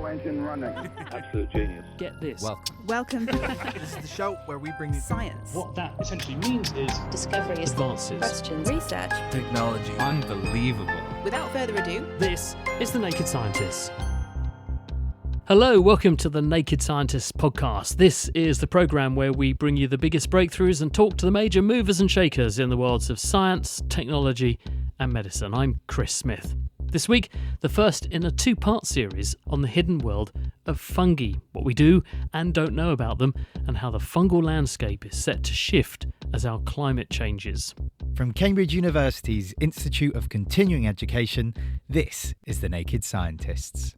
Turbo engine running. Absolute genius. Get this. Welcome. This is the show where we bring you Science. What that essentially means is discoveries, Advances. Questions. Research. technology. Unbelievable. Without further ado, This is The Naked Scientists. Hello, welcome to the Naked Scientists podcast. This is the programme where we bring you the biggest breakthroughs and talk to the major movers and shakers in the worlds of science, technology and medicine. I'm Chris Smith. This week, the first in a two-part series on the hidden world of fungi, what we do and don't know about them, and how the fungal landscape is set to shift as our climate changes. From Cambridge University's Institute of Continuing Education, this is The Naked Scientists.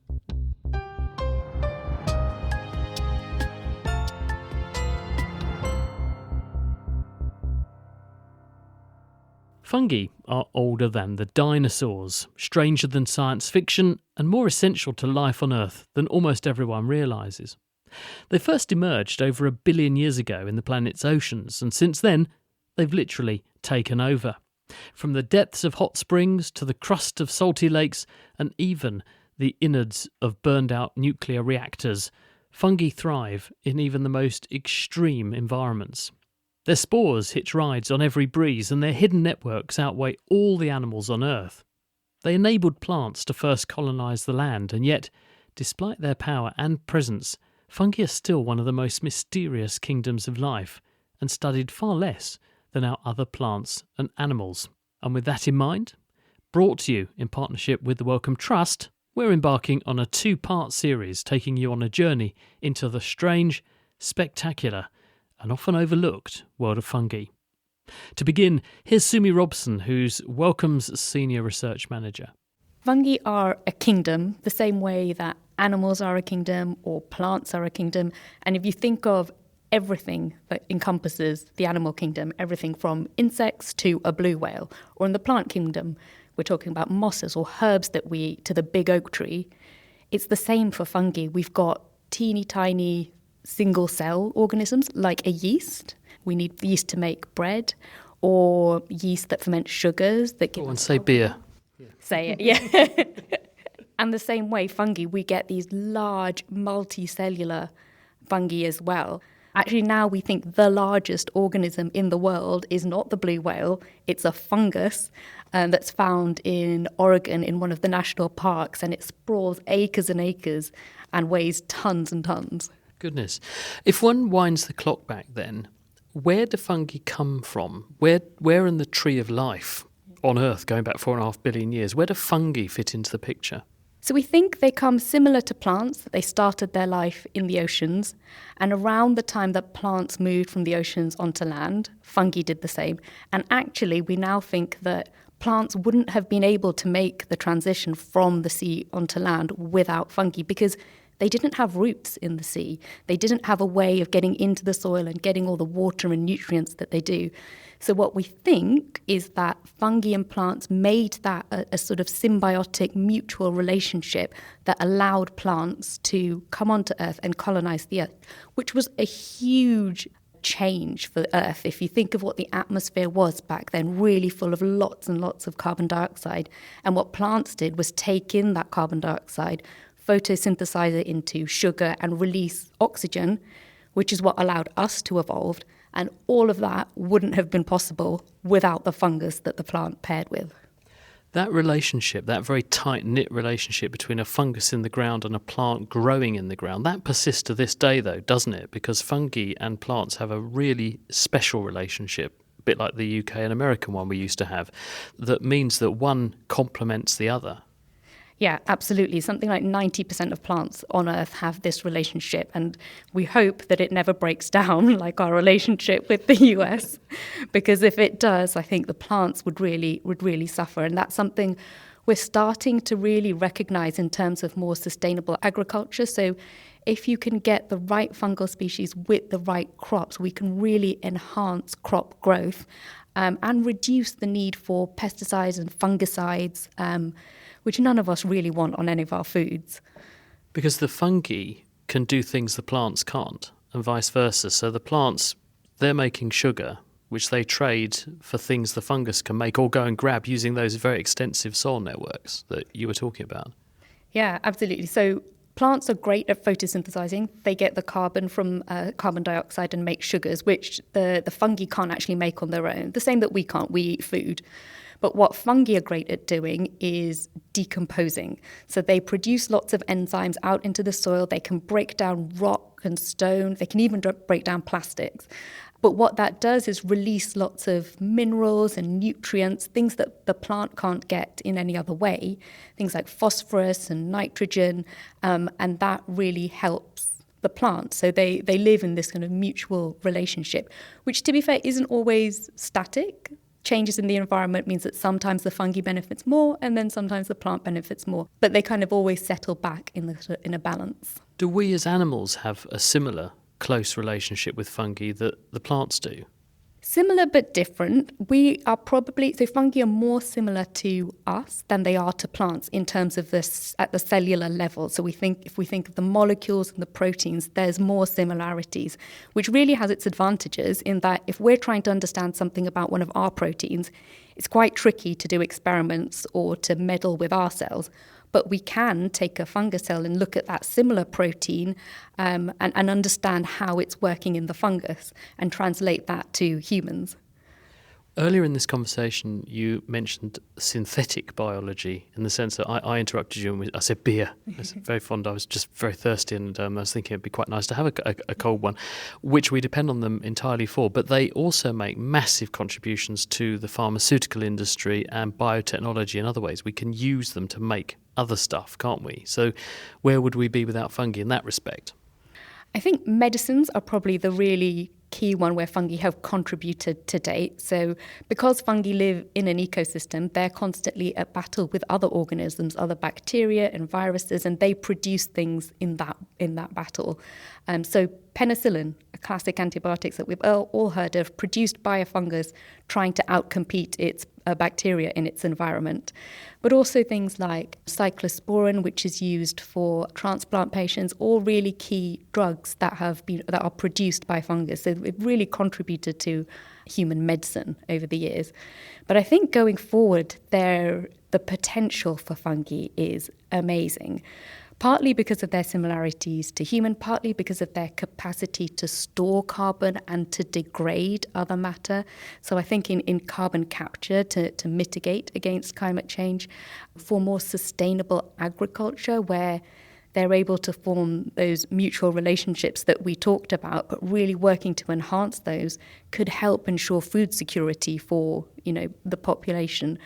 Fungi are older than the dinosaurs, stranger than science fiction, and more essential to life on Earth than almost everyone realises. They first emerged over 1 billion years ago in the planet's oceans, and since then, they've literally taken over. From the depths of hot springs to the crust of salty lakes, and even the innards of burned-out nuclear reactors, fungi thrive in even the most extreme environments. Their spores hitch rides on every breeze, and their hidden networks outweigh all the animals on Earth. They enabled plants to first colonise the land, and yet, despite their power and presence, fungi are still one of the most mysterious kingdoms of life, and studied far less than our other plants and animals. And with that in mind, brought to you in partnership with the Wellcome Trust, we're embarking on a two-part series taking you on a journey into the strange, spectacular, and often overlooked world of fungi. To begin, here's Sumi Robson, who's Wellcome's Senior Research Manager. Fungi are a kingdom, the same way that animals are a kingdom or plants are a kingdom. And if you think of everything that encompasses the animal kingdom, everything from insects to a blue whale, or in the plant kingdom, we're talking about mosses or herbs that we eat to the big oak tree, it's the same for fungi. We've got teeny tiny single-cell organisms like a yeast. We need yeast to make bread, or yeast that ferments sugars that give. Go on, say beer. Say it, yeah. And the same way, fungi, we get these large multicellular fungi as well. Actually, now we think the largest organism in the world is not the blue whale, it's a fungus that's found in Oregon in one of the national parks, and it sprawls acres and acres and weighs tons and tons. Goodness. If one winds the clock back then, where do fungi come from? Where in the tree of life on Earth, going back 4.5 billion years, where do fungi fit into the picture? So we think they come similar to plants, that they started their life in the oceans, and around the time that plants moved from the oceans onto land, fungi did the same. And actually, we now think that plants wouldn't have been able to make the transition from the sea onto land without fungi, because they didn't have roots in the sea. They didn't have a way of getting into the soil and getting all the water and nutrients that they do. So what we think is that fungi and plants made that a sort of symbiotic mutual relationship that allowed plants to come onto Earth and colonize the Earth, which was a huge change for Earth. If you think of what the atmosphere was back then, really full of lots and lots of carbon dioxide. And what plants did was take in that carbon dioxide, photosynthesize it into sugar and release oxygen, which is what allowed us to evolve. And all of that wouldn't have been possible without the fungus that the plant paired with. That relationship, that very tight-knit relationship between a fungus in the ground and a plant growing in the ground, that persists to this day though, doesn't it? Because fungi and plants have a really special relationship, a bit like the UK and American one we used to have, that means that one complements the other. Yeah, absolutely. Something like 90% of plants on Earth have this relationship, and we hope that it never breaks down like our relationship with the US, because if it does, I think the plants would really suffer, and that's something we're starting to really recognize in terms of more sustainable agriculture. So if you can get the right fungal species with the right crops, we can really enhance crop growth and reduce the need for pesticides and fungicides, which none of us really want on any of our foods. Because the fungi can do things the plants can't, and vice versa. So the plants, they're making sugar, which they trade for things the fungus can make or go and grab using those very extensive soil networks that you were talking about. Yeah, absolutely. So Plants are great at photosynthesizing. They get the carbon from carbon dioxide and make sugars, which the fungi can't actually make on their own. The same that we can't, we eat food. But what fungi are great at doing is decomposing. So they produce lots of enzymes out into the soil. They can break down rock and stone. They can even break down plastics. But what that does is release lots of minerals and nutrients, things that the plant can't get in any other way, things like phosphorus and nitrogen, and that really helps the plant. So they live in this kind of mutual relationship, which, to be fair, isn't always static. Changes in the environment means that sometimes the fungi benefits more and then sometimes the plant benefits more. But they kind of always settle back in a balance. Do we as animals have a similar close relationship with fungi that the plants do? Similar but different. Fungi are more similar to us than they are to plants in terms of this at the cellular level. So if we think of the molecules and the proteins, there's more similarities, which really has its advantages in that if we're trying to understand something about one of our proteins, it's quite tricky to do experiments or to meddle with our cells. But we can take a fungus cell and look at that similar protein and understand how it's working in the fungus and translate that to humans. Earlier in this conversation, you mentioned synthetic biology in the sense that I interrupted you and I said beer. I was very fond. I was just very thirsty and I was thinking it'd be quite nice to have a cold one, which we depend on them entirely for. But they also make massive contributions to the pharmaceutical industry and biotechnology in other ways. We can use them to make other stuff, can't we? So where would we be without fungi in that respect? I think medicines are probably the really key one where fungi have contributed to date. So because fungi live in an ecosystem, they're constantly at battle with other organisms, other bacteria and viruses, and they produce things in that battle. So penicillin, a classic antibiotics that we've all heard of, produced by a fungus trying to outcompete its bacteria in its environment. But also things like cyclosporin, which is used for transplant patients, all really key drugs that are produced by fungus. So it really contributed to human medicine over the years. But I think going forward, the potential for fungi is amazing. Partly because of their similarities to human, partly because of their capacity to store carbon and to degrade other matter. So I think in carbon capture to mitigate against climate change, for more sustainable agriculture where they're able to form those mutual relationships that we talked about, but really working to enhance those could help ensure food security for, the population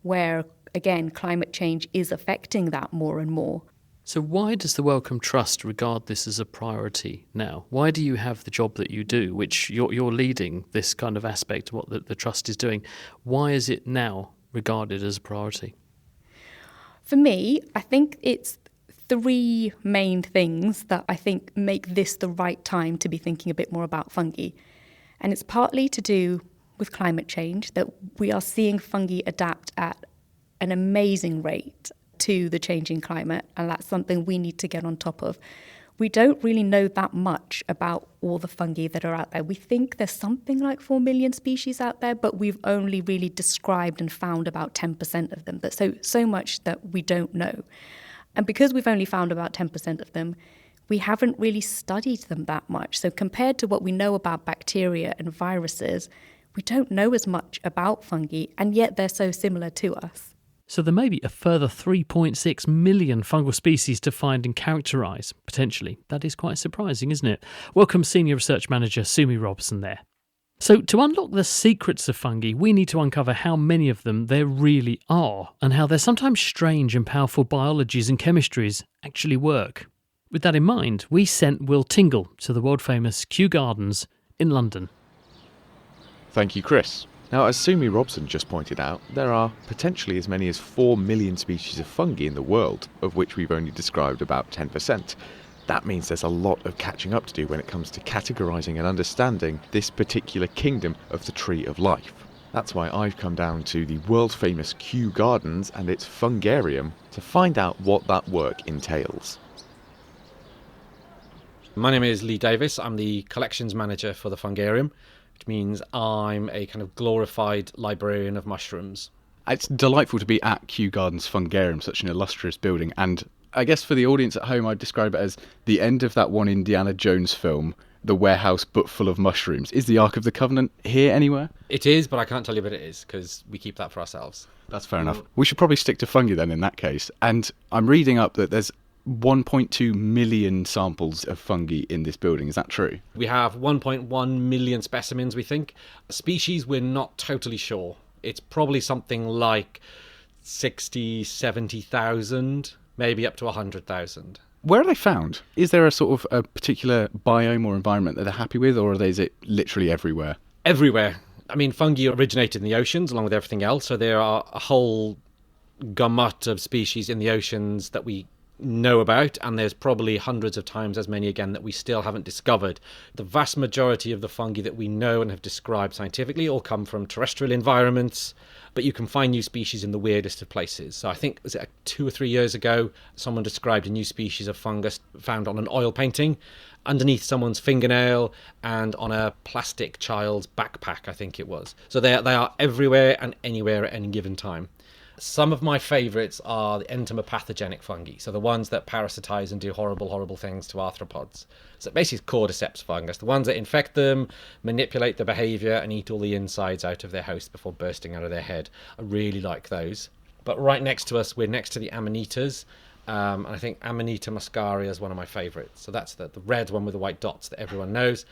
where, again, climate change is affecting that more and more. So why does the Wellcome Trust regard this as a priority now? Why do you have the job that you do, which you're leading this kind of aspect of what the Trust is doing? Why is it now regarded as a priority? For me, I think it's three main things that I think make this the right time to be thinking a bit more about fungi. And it's partly to do with climate change, that we are seeing fungi adapt at an amazing rate to the changing climate, and that's something we need to get on top of. We don't really know that much about all the fungi that are out there. We think there's something like 4 million species out there, but we've only really described and found about 10% of them. But so much that we don't know. And because we've only found about 10% of them, we haven't really studied them that much. So compared to what we know about bacteria and viruses, we don't know as much about fungi, and yet they're so similar to us. So there may be a further 3.6 million fungal species to find and characterise, potentially. That is quite surprising, isn't it? Welcome Senior Research Manager Sumi Robson there. So to unlock the secrets of fungi, we need to uncover how many of them there really are and how their sometimes strange and powerful biologies and chemistries actually work. With that in mind, we sent Will Tingle to the world-famous Kew Gardens in London. Thank you, Chris. Now, as Sumi Robson just pointed out, there are potentially as many as 4 million species of fungi in the world, of which we've only described about 10%. That means there's a lot of catching up to do when it comes to categorising and understanding this particular kingdom of the tree of life. That's why I've come down to the world-famous Kew Gardens and its Fungarium to find out what that work entails. My name is Lee Davis. I'm the collections manager for the Fungarium, which means I'm a kind of glorified librarian of mushrooms. It's delightful to be at Kew Gardens Fungarium, such an illustrious building, and I guess for the audience at home, I'd describe it as the end of that one Indiana Jones film, The Warehouse But Full of Mushrooms. Is the Ark of the Covenant here anywhere? It is, but I can't tell you what it is because we keep that for ourselves. That's fair enough. We should probably stick to fungi then in that case. And I'm reading up that there's 1.2 million samples of fungi in this building. Is that true? We have 1.1 million specimens, we think. Species, we're not totally sure. It's probably something like 60, 70,000, maybe up to 100,000. Where are they found? Is there a sort of a particular biome or environment that they're happy with, or is it literally everywhere? Everywhere. I mean, fungi originated in the oceans along with everything else, so there are a whole gamut of species in the oceans that we know about, and there's probably hundreds of times as many again that we still haven't discovered. The vast majority of the fungi that we know and have described scientifically all come from terrestrial environments, but you can find new species in the weirdest of places. So I think, was it 2 or 3 years ago, someone described a new species of fungus found on an oil painting underneath someone's fingernail and on a plastic child's backpack, I think it was. So they are everywhere and anywhere at any given time. Some of my favourites are the entomopathogenic fungi, so the ones that parasitise and do horrible, horrible things to arthropods. So basically it's cordyceps fungus, the ones that infect them, manipulate the behaviour and eat all the insides out of their host before bursting out of their head. I really like those. But right next to us, we're next to the amanitas, and I think Amanita muscaria is one of my favourites. So that's the red one with the white dots that everyone knows.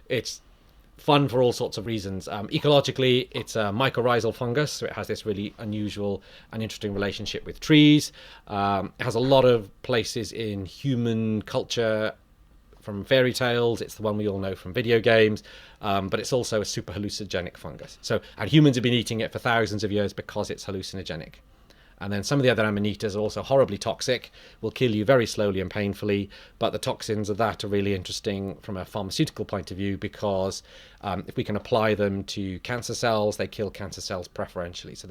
It's fun for all sorts of reasons. Ecologically, it's a mycorrhizal fungus, so it has this really unusual and interesting relationship with trees. It has a lot of places in human culture, from fairy tales. It's the one we all know from video games, but it's also a super hallucinogenic fungus. And humans have been eating it for thousands of years because it's hallucinogenic. And then some of the other amanitas are also horribly toxic, will kill you very slowly and painfully, but the toxins of that are really interesting from a pharmaceutical point of view because if we can apply them to cancer cells, they kill cancer cells preferentially. So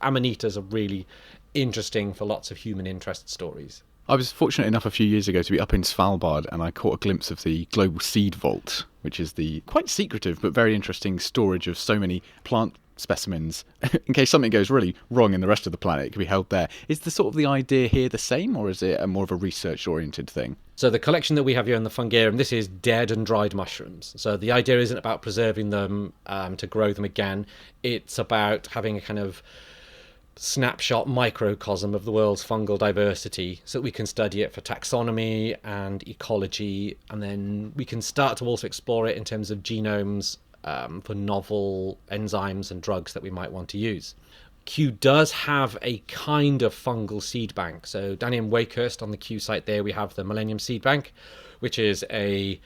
amanitas are really interesting for lots of human interest stories. I was fortunate enough a few years ago to be up in Svalbard, and I caught a glimpse of the Global Seed Vault, which is the quite secretive but very interesting storage of so many plant specimens in case something goes really wrong in the rest of the planet. It can be held there. Is the idea here the same, or is it a more of a research oriented thing? So the collection that we have here in the Fungarium, this is dead and dried mushrooms. So the idea isn't about preserving them to grow them again. It's about having a kind of snapshot microcosm of the world's fungal diversity so that we can study it for taxonomy and ecology, and then we can start to also explore it in terms of genomes for novel enzymes and drugs that we might want to use. Kew does have a kind of fungal seed bank. So down in Wakehurst on the Kew site there, we have the Millennium Seed Bank, which is a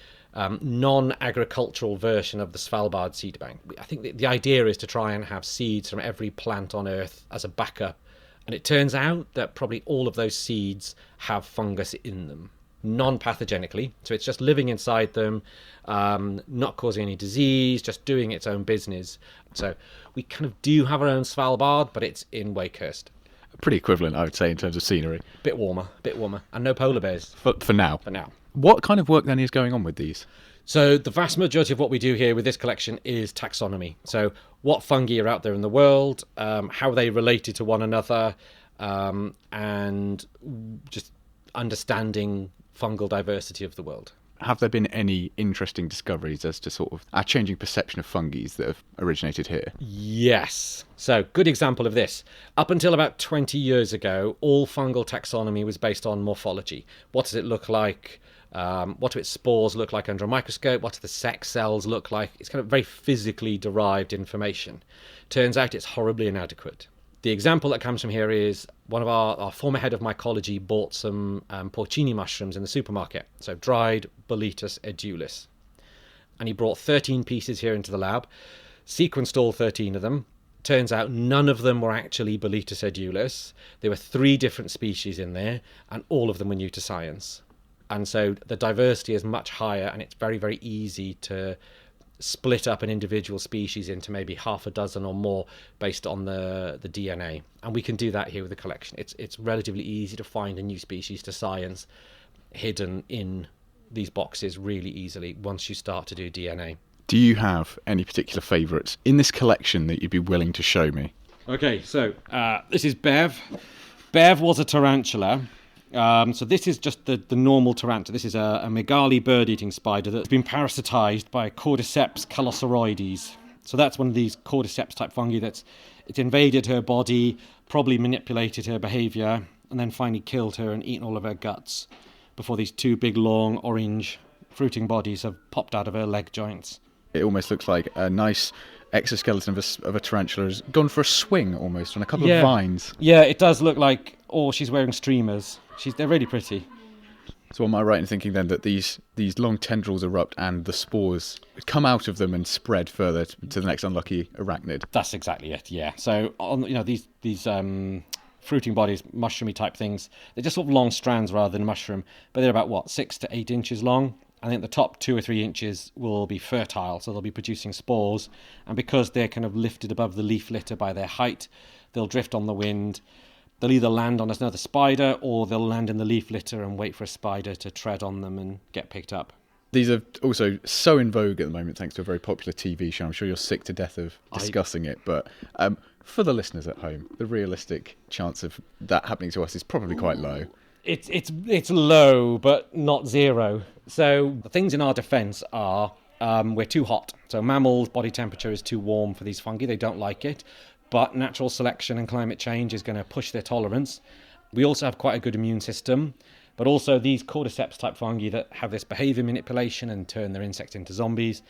non-agricultural version of the Svalbard Seed Bank. I think the idea is to try and have seeds from every plant on Earth as a backup. And it turns out that probably all of those seeds have fungus in them, non-pathogenically. So it's just living inside them, not causing any disease, just doing its own business. So we kind of do have our own Svalbard, but it's in Wakehurst. Pretty equivalent, I would say, in terms of scenery. Bit warmer, and no polar bears. For now. For now. What kind of work then is going on with these? So the vast majority of what we do here with this collection is taxonomy. So what fungi are out there in the world, how are they related to one another, and just understanding fungal diversity of the world. Have there been any interesting discoveries as to sort of our changing perception of fungi that have originated here? Yes. So, good example of this. Up until about 20 years ago, all fungal taxonomy was based on morphology. What does it look like? What do its spores look like under a microscope? What do the sex cells look like? It's kind of very physically derived information. Turns out it's horribly inadequate. The example that comes from here is one of our former head of mycology bought some porcini mushrooms in the supermarket, so dried Boletus edulis. And he brought 13 pieces here into the lab, sequenced all 13 of them. Turns out none of them were actually Boletus edulis. There were 3 different species in there, and all of them were new to science. And so the diversity is much higher, and it's very, very easy to split up an individual species into maybe half a dozen or more based on the DNA. And we can do that here with the collection. It's relatively easy to find a new species to science hidden in these boxes really easily once you start to do DNA. Do you have any particular favourites in this collection that you'd be willing to show me? Okay, so this is Bev. Bev was a tarantula. So this is just the normal tarantula. This is a megali bird-eating spider that's been parasitized by Cordyceps callosauroides. So that's one of these cordyceps type fungi it's invaded her body, probably manipulated her behavior, and then finally killed her and eaten all of her guts before these two big, long, orange fruiting bodies have popped out of her leg joints. It almost looks like a nice exoskeleton of a tarantula has gone for a swing almost on a couple of vines. Yeah, it does look like, she's wearing streamers. They're really pretty. So am I right in thinking then that these long tendrils erupt and the spores come out of them and spread further to the next unlucky arachnid? That's exactly it, yeah. So these fruiting bodies, mushroomy type things, they're just sort of long strands rather than a mushroom, but they're about 6 to 8 inches long. I think the top 2 or 3 inches will be fertile, so they'll be producing spores, and because they're kind of lifted above the leaf litter by their height, they'll drift on the wind. They'll either land on another spider or they'll land in the leaf litter and wait for a spider to tread on them and get picked up. These are also so in vogue at the moment thanks to a very popular TV show. I'm sure you're sick to death of discussing it, but for the listeners at home, the realistic chance of that happening to us is probably quite low. It's low, but not zero. So the things in our defence are we're too hot. So mammals' body temperature is too warm for these fungi. They don't like it. But natural selection and climate change is going to push their tolerance. We also have quite a good immune system, but also these cordyceps type fungi that have this behavior manipulation and turn their insects into zombies,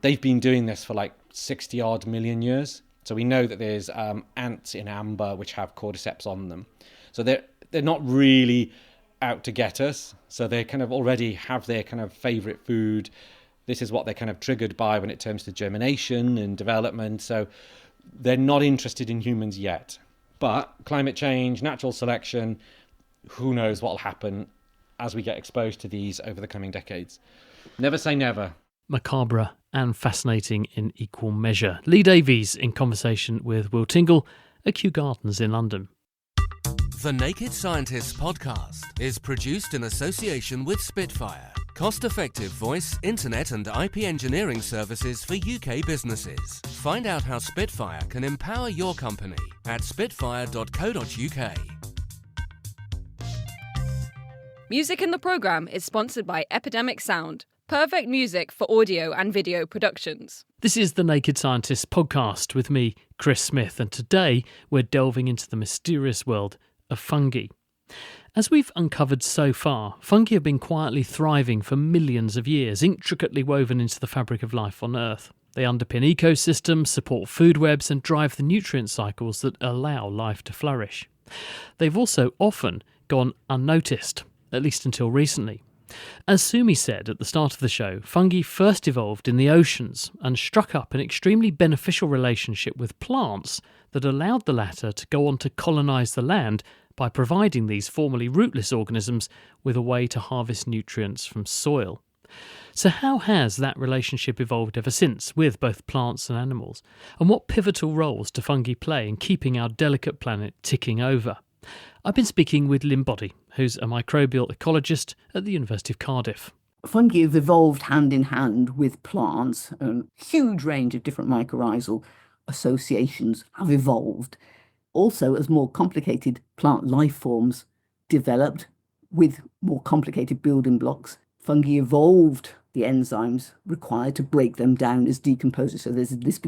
they've been doing this for 60 odd million years. So we know that there's ants in amber which have cordyceps on them. So they're not really out to get us. So they kind of already have their kind of favorite food. This is what they're kind of triggered by when it comes to germination and development. So they're not interested in humans yet. But climate change, natural selection, who knows what will happen as we get exposed to these over the coming decades. Never say never. Macabre and fascinating in equal measure. Lee Davies in conversation with Will Tingle at Kew Gardens in London. The Naked Scientists podcast is produced in association with Spitfire, cost-effective voice, internet and IP engineering services for UK businesses. Find out how Spitfire can empower your company at spitfire.co.uk. Music in the programme is sponsored by Epidemic Sound, perfect music for audio and video productions. This is the Naked Scientists podcast with me, Chris Smith, and today we're delving into the mysterious world of fungi. As we've uncovered so far, fungi have been quietly thriving for millions of years, intricately woven into the fabric of life on Earth. They underpin ecosystems, support food webs, and drive the nutrient cycles that allow life to flourish. They've also often gone unnoticed, at least until recently. As Sumi said at the start of the show, fungi first evolved in the oceans and struck up an extremely beneficial relationship with plants that allowed the latter to go on to colonise the land by providing these formerly rootless organisms with a way to harvest nutrients from soil. So how has that relationship evolved ever since with both plants and animals? And what pivotal roles do fungi play in keeping our delicate planet ticking over? I've been speaking with Lynn Boddy, who's a microbial ecologist at the University of Cardiff. Fungi have evolved hand in hand with plants. A huge range of different mycorrhizal associations have evolved. Also, as more complicated plant life forms developed with more complicated building blocks, fungi evolved the enzymes required to break them down as decomposers. So there's this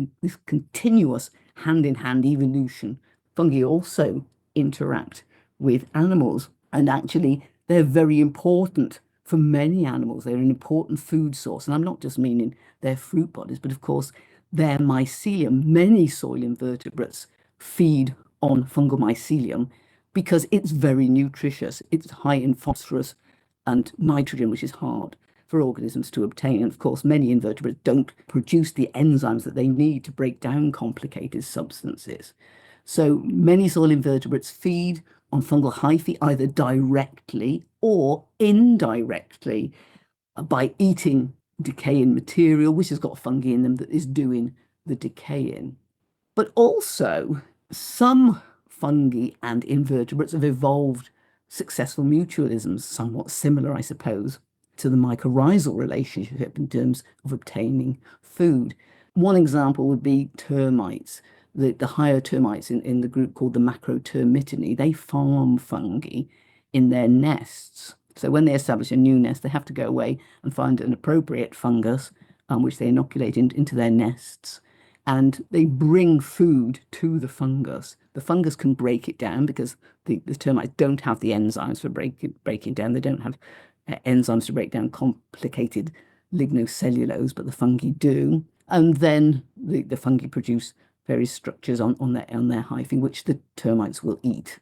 continuous hand-in-hand evolution. Fungi also interact with animals, and actually they're very important for many animals. They're an important food source, and I'm not just meaning their fruit bodies, but of course their mycelium. Many soil invertebrates feed on fungal mycelium because it's very nutritious. It's high in phosphorus and nitrogen, which is hard for organisms to obtain. And of course, many invertebrates don't produce the enzymes that they need to break down complicated substances. So many soil invertebrates feed on fungal hyphae either directly or indirectly by eating decaying material, which has got fungi in them that is doing the decaying. But also, some fungi and invertebrates have evolved successful mutualisms, somewhat similar, I suppose, to the mycorrhizal relationship in terms of obtaining food. One example would be termites. The higher termites in the group called the Macrotermitinae, they farm fungi in their nests. So when they establish a new nest, they have to go away and find an appropriate fungus, which they inoculate into their nests. And they bring food to the fungus. The fungus can break it down because the termites don't have the enzymes for breaking down. They don't have enzymes to break down complicated lignocellulose, but the fungi do. And then the fungi produce various structures on their hyphae, which the termites will eat.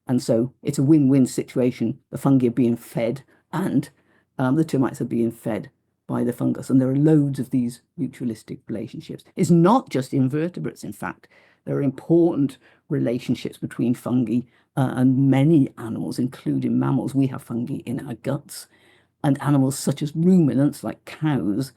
And so it's a win-win situation. The fungi are being fed and the termites are being fed by the fungus. And there are loads of these mutualistic relationships. It's not just invertebrates, in fact. There are important relationships between fungi and many animals, including mammals. We have fungi in our guts. And animals such as ruminants, like cows,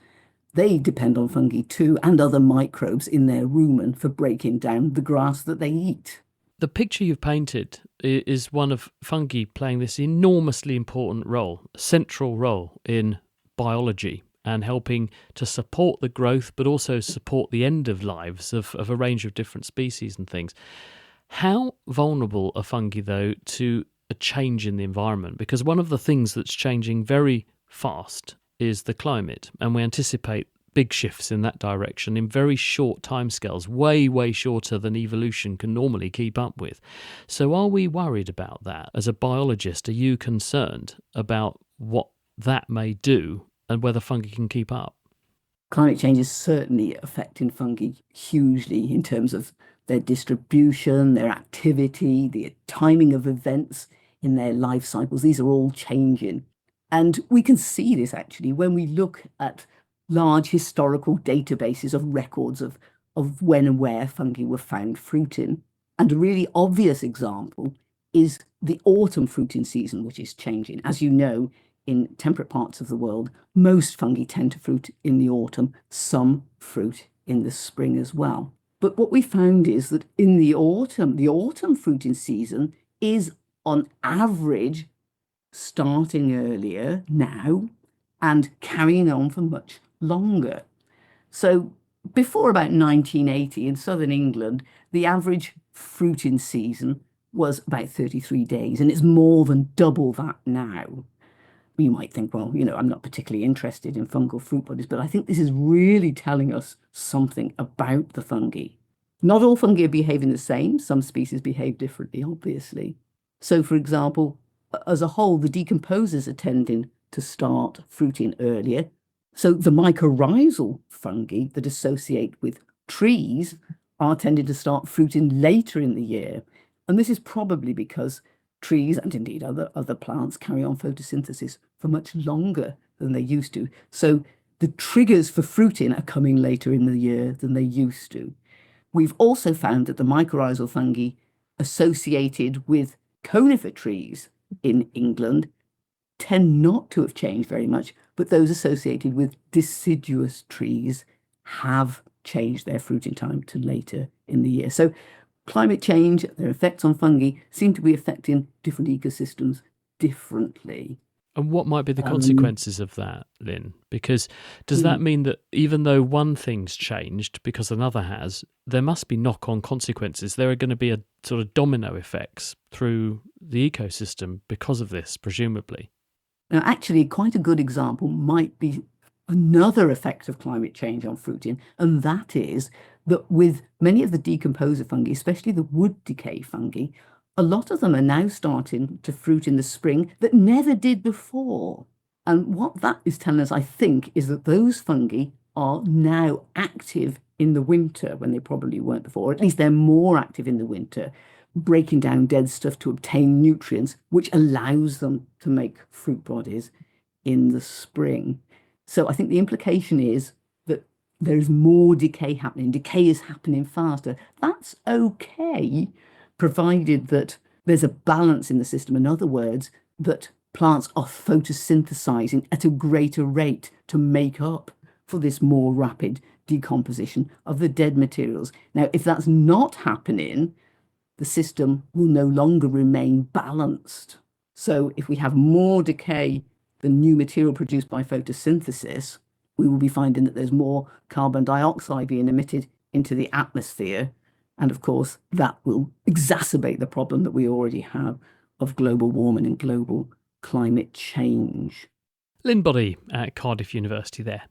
they depend on fungi too, and other microbes in their rumen for breaking down the grass that they eat. The picture you've painted is one of fungi playing this enormously important role, central role in biology and helping to support the growth, but also support the end of lives of a range of different species and things. How vulnerable are fungi, though, to a change in the environment? Because one of the things that's changing very fast is the climate, and we anticipate big shifts in that direction in very short timescales, way shorter than evolution can normally keep up with. So are we worried about that? As a biologist, are you concerned about what that may do and whether fungi can keep up? Climate change is certainly affecting fungi hugely in terms of their distribution, their activity, the timing of events in their life cycles. These are all changing. And we can see this actually when we look at large historical databases of records of when and where fungi were found fruiting. And a really obvious example is the autumn fruiting season, which is changing. As you know, in temperate parts of the world, most fungi tend to fruit in the autumn, some fruit in the spring as well. But what we found is that in the autumn fruiting season is on average starting earlier now and carrying on for much longer. So before about 1980 in southern England, the average fruiting season was about 33 days, and it's more than double that now. You might think, well, I'm not particularly interested in fungal fruit bodies, but I think this is really telling us something about the fungi. Not all fungi are behaving the same. Some species behave differently, obviously. So, for example, as a whole, the decomposers are tending to start fruiting earlier. So the mycorrhizal fungi that associate with trees are tending to start fruiting later in the year. And this is probably because trees, and indeed other plants, carry on photosynthesis for much longer than they used to. So the triggers for fruiting are coming later in the year than they used to. We've also found that the mycorrhizal fungi associated with conifer trees in England tend not to have changed very much, but those associated with deciduous trees have changed their fruiting time to later in the year. So climate change, their effects on fungi seem to be affecting different ecosystems differently. And what might be the consequences of that, Lynn? Because does that mean that even though one thing's changed because another has, there must be knock-on consequences? There are going to be a sort of domino effects through the ecosystem because of this, presumably. Now, actually, quite a good example might be another effect of climate change on fruiting, and that is that with many of the decomposer fungi, especially the wood decay fungi, a lot of them are now starting to fruit in the spring that never did before. And what that is telling us, I think, is that those fungi are now active in the winter when they probably weren't before, or at least they're more active in the winter, breaking down dead stuff to obtain nutrients, which allows them to make fruit bodies in the spring. So I think the implication is that there's more decay happening. Decay is happening faster. That's okay, provided that there's a balance in the system. In other words, that plants are photosynthesizing at a greater rate to make up for this more rapid decomposition of the dead materials. Now, if that's not happening, the system will no longer remain balanced. So if we have more decay than new material produced by photosynthesis, we will be finding that there's more carbon dioxide being emitted into the atmosphere. And of course, that will exacerbate the problem that we already have of global warming and global climate change. Lynn Boddy at Cardiff University there.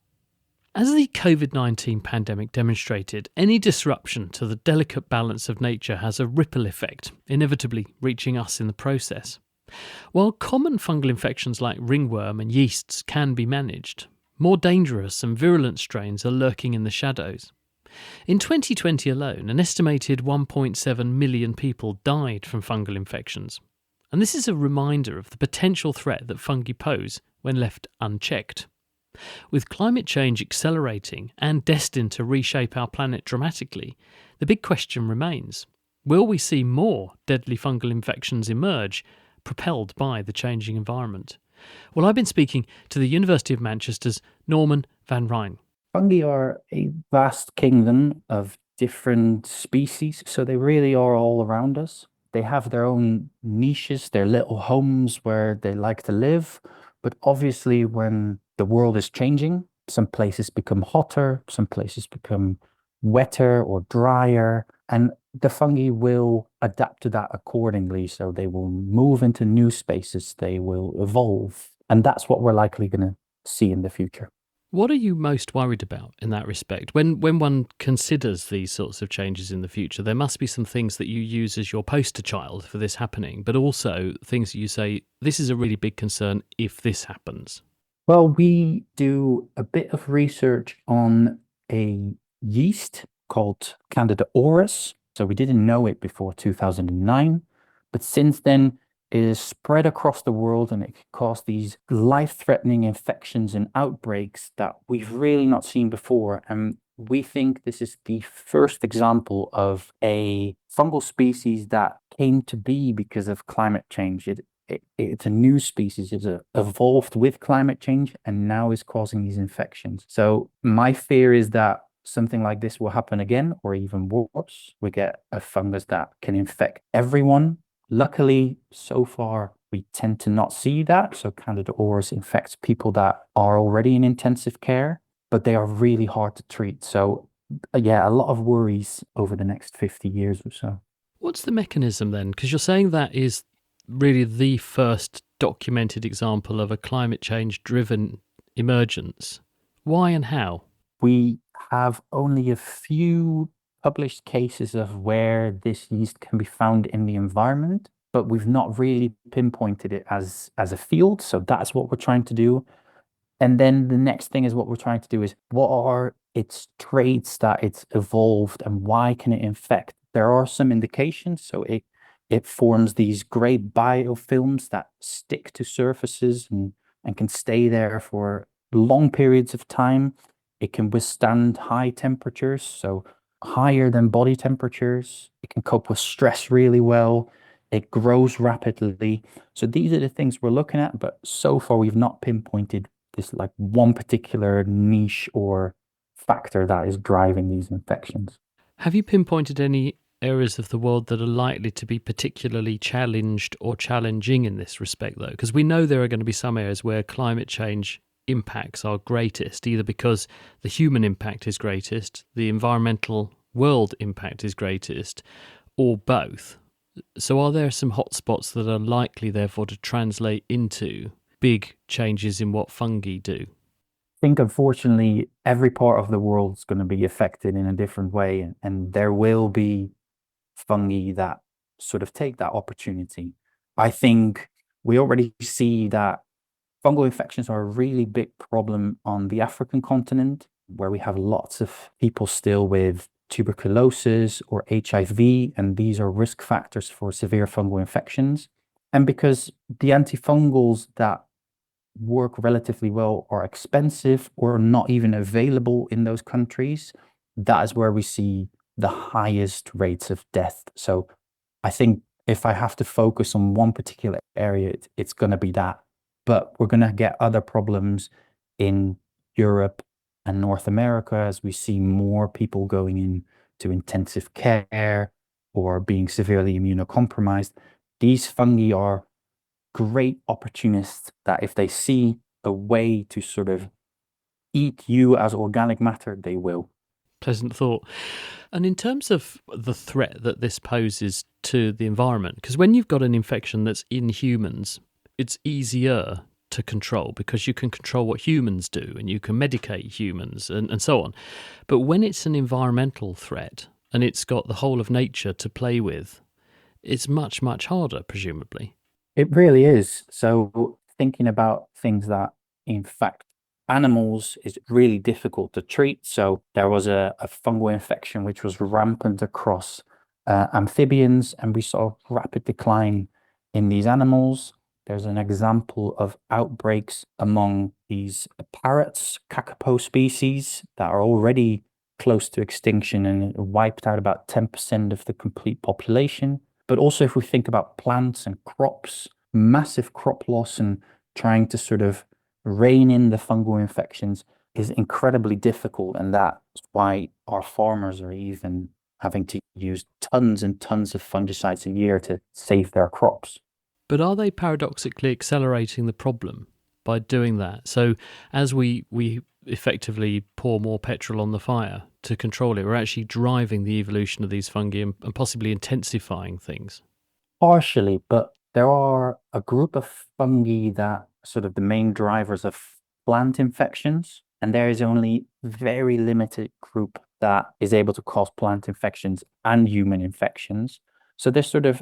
As the COVID-19 pandemic demonstrated, any disruption to the delicate balance of nature has a ripple effect, inevitably reaching us in the process. While common fungal infections like ringworm and yeasts can be managed, more dangerous and virulent strains are lurking in the shadows. In 2020 alone, an estimated 1.7 million people died from fungal infections. And this is a reminder of the potential threat that fungi pose when left unchecked. With climate change accelerating and destined to reshape our planet dramatically, the big question remains: will we see more deadly fungal infections emerge, propelled by the changing environment? Well, I've been speaking to the University of Manchester's Norman van Rijn. Fungi are a vast kingdom of different species, so they really are all around us. They have their own niches, their little homes where they like to live. But obviously, when the world is changing, some places become hotter, some places become wetter or drier, and the fungi will adapt to that accordingly. So they will move into new spaces, they will evolve. And that's what we're likely going to see in the future. What are you most worried about in that respect? When one considers these sorts of changes in the future, there must be some things that you use as your poster child for this happening, but also things that you say, this is a really big concern if this happens. Well, we do a bit of research on a yeast called Candida auris. So we didn't know it before 2009, but since then it is spread across the world and it can cause these life-threatening infections and outbreaks that we've really not seen before. And we think this is the first example of a fungal species that came to be because of climate change. It's a new species. It's evolved with climate change and now is causing these infections. So my fear is that something like this will happen again, or even worse. We get a fungus that can infect everyone. Luckily, so far, we tend to not see that. So Candida auris infects people that are already in intensive care, but they are really hard to treat. So yeah, a lot of worries over the next 50 years or so. What's the mechanism then? Because you're saying that is really the first documented example of a climate change driven emergence. Why and how? We have only a few published cases of where this yeast can be found in the environment, but we've not really pinpointed it as a field. So that's what we're trying to do. And then the next thing is what we're trying to do is what are its traits that it's evolved and why can it infect? There are some indications. So it forms these great biofilms that stick to surfaces and can stay there for long periods of time. It can withstand high temperatures, so higher than body temperatures. It can cope with stress really well. It grows rapidly. So these are the things we're looking at, but so far we've not pinpointed this like one particular niche or factor that is driving these infections. Have you pinpointed any areas of the world that are likely to be particularly challenged or challenging in this respect, though? Because we know there are going to be some areas where climate change impacts are greatest, either because the human impact is greatest, the environmental world impact is greatest, or both. So are there some hotspots that are likely, therefore, to translate into big changes in what fungi do? I think, unfortunately, every part of the world is going to be affected in a different way, and there will be fungi that sort of take that opportunity. I think we already see that fungal infections are a really big problem on the African continent, where we have lots of people still with tuberculosis or HIV, and these are risk factors for severe fungal infections. And because the antifungals that work relatively well are expensive or not even available in those countries, that is where we see the highest rates of death. So I think if I have to focus on one particular area, it's going to be that. But we're going to get other problems in Europe and North America as we see more people going into intensive care or being severely immunocompromised. These fungi are great opportunists that if they see a way to sort of eat you as organic matter, they will. Pleasant thought. And in terms of the threat that this poses to the environment, because when you've got an infection that's in humans, it's easier to control because you can control what humans do and you can medicate humans and so on. But when it's an environmental threat and it's got the whole of nature to play with, it's much, much harder, presumably. It really is. So thinking about things that, in fact, animals is really difficult to treat. So there was a fungal infection which was rampant across amphibians, and we saw rapid decline in these animals. There's an example of outbreaks among these parrots, kakapo species, that are already close to extinction and wiped out about 10% of the complete population. But also if we think about plants and crops, massive crop loss and trying to sort of rein in the fungal infections is incredibly difficult. And that's why our farmers are even having to use tons and tons of fungicides a year to save their crops. But are they paradoxically accelerating the problem by doing that? So as we effectively pour more petrol on the fire to control it, we're actually driving the evolution of these fungi and possibly intensifying things. Partially, but there are a group of fungi that are sort of the main drivers of plant infections, and there is only very limited group that is able to cause plant infections and human infections. So there's sort of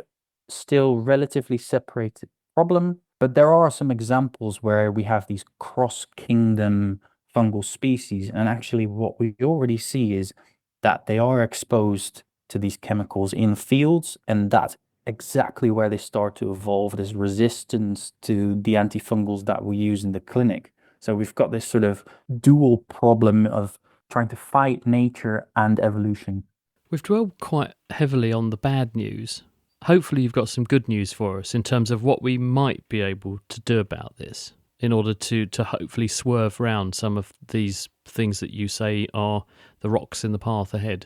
still relatively separated problem, but there are some examples where we have these cross-kingdom fungal species, and actually what we already see is that they are exposed to these chemicals in fields, and that's exactly where they start to evolve this resistance to the antifungals that we use in the clinic. So we've got this sort of dual problem of trying to fight nature and evolution. We've dwelled quite heavily on the bad news. Hopefully you've got some good news for us in terms of what we might be able to do about this in order to hopefully swerve round some of these things that you say are the rocks in the path ahead.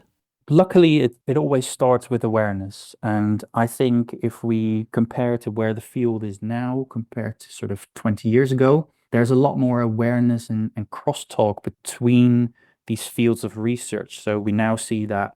Luckily, it always starts with awareness. And I think if we compare to where the field is now compared to sort of 20 years ago, there's a lot more awareness and crosstalk between these fields of research. So we now see that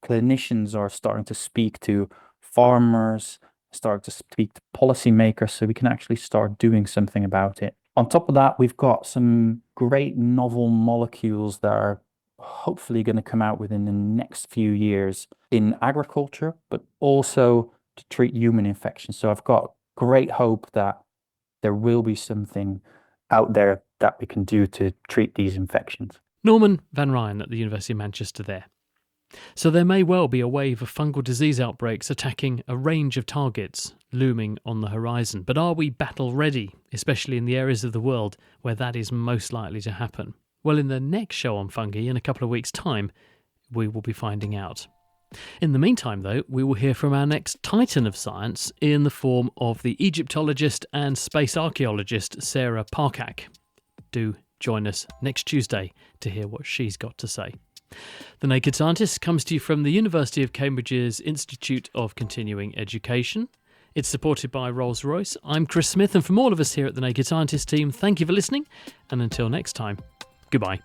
clinicians are starting to speak to farmers, start to speak to policymakers, so we can actually start doing something about it. On top of that, we've got some great novel molecules that are hopefully going to come out within the next few years in agriculture, but also to treat human infections. So I've got great hope that there will be something out there that we can do to treat these infections. Norman Van Ryan at the University of Manchester there. So there may well be a wave of fungal disease outbreaks attacking a range of targets looming on the horizon. But are we battle ready, especially in the areas of the world where that is most likely to happen? Well, in the next show on fungi in a couple of weeks' time, we will be finding out. In the meantime, though, we will hear from our next titan of science in the form of the Egyptologist and space archaeologist Sarah Parkak. Do join us next Tuesday to hear what she's got to say. The Naked Scientist comes to you from the University of Cambridge's Institute of Continuing Education. It's supported by Rolls-Royce. I'm Chris Smith, and from all of us here at the Naked Scientist team, thank you for listening, and until next time, goodbye.